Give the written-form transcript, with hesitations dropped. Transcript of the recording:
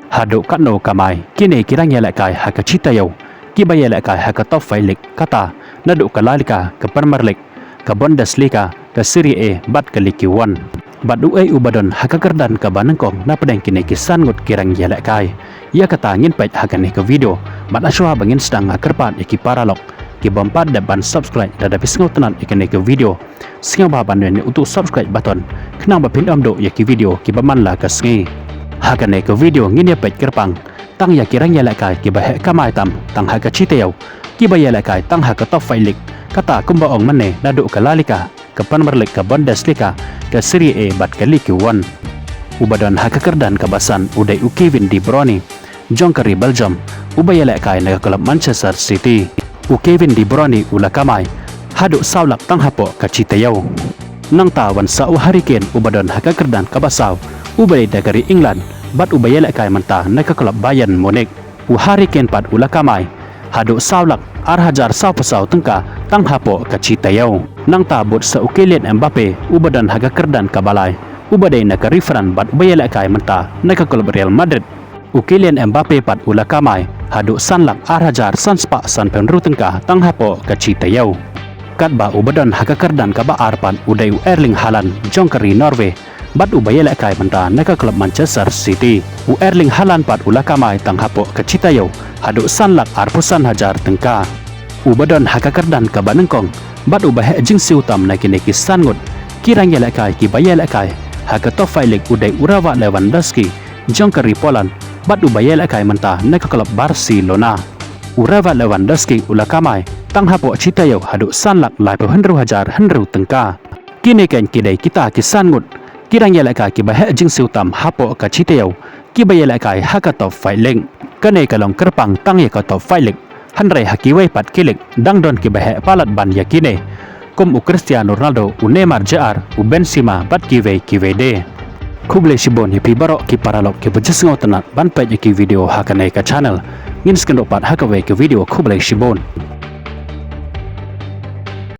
hadu katno kamai kini kirang yelekai haka cita yau kiba yelekai haka top fight league kata nadu ka La Liga ke Premier League ke Bundesliga ke Serie A bat ke Ligue 1 bat uai ubadon haka kerdan ke banengkong na pedang kini kisan ngut kirang yelekai ia kata ngin pet haka ni ke video bat aswa bangin sedang akerpat iki paralog ki bompat dan subscribe dan dapat ngau tenan ikene ke video singa baban ni untuk subscribe button kenang ba pin amdo ya ki video ki baman la ka sngi hakane ke video ngin ya pet kerpang tang ya kirang ya lakai ki ba he kamai tam tang ha ka chiteu ki ba ya lakai tang ha ka top fight league kata kumba ong mane nadu ka La Liga ke Premier League ke Bundesliga ke Serie A bat ke Ligue 1 ubadon ha ka kerdan kabasan udai u Kevin De Bruyne jong kari Belgium ubaya lakai na klub Manchester City u Kevin De Bruyne ula kamai hadu saulak tang hapo ka chiteu nang tawan sa u Hurricane ubadon ha ka kerdan kabasaw ubay dari England bat ubaya lakai manta na ka klub Bayern Munich u Hurricane pat ula kamai hadu saulak arhajar saw pasaw tengka tang hapo ka chiteu nang tabut sa u Kylian Mbappe ubadon ha ka kerdan kabalai ubadai na ka referan bat ubaya lakai manta na ka klub Real Madrid u Kylian Mbappe pat ula kamai hadu sanlak arhajar sanspa san penru tengka tang hapo ka chiteu kat ba ubadon ha ka kerdan ka ba arpan udai u Erling Haaland jong kari Norway bat ubaya lakai manta na ka klub Manchester City u Erling Haaland pat ula kamai tang hapo ka chiteu hadu sanlak arpusan hajar tengka ubadon ha ka kerdan ka banengkong bat ubah jing siu tam na kini kisan ngut kirang ya lakai ki baya lakai ha ka top fight league udai urawa Lewandowski jong kari Poland bat ubaya lakai manta na ka klub Barcelona urawa Lewandowski ula kamai tang hapo chiteu hadu sanlak lai henru hajar henru tengka kini kan kidai kita kisan ngut kirang ya lakai ki bah jing siu tam hapo ka chiteu ki baya lakai ha ka top fight league kane kalong kerpang tang ya ka top fight league hanrai hakiwai pat kilik dang don ki bah palat ban yakine kum u Cristiano Ronaldo u Neymar Jr u Benzema bat kiwe de kuble shibon hi barok ki paralog ki bejasngo tenat ban pet ki video hakane ka channel ngin skendo pat hakawe ki video kuble shibon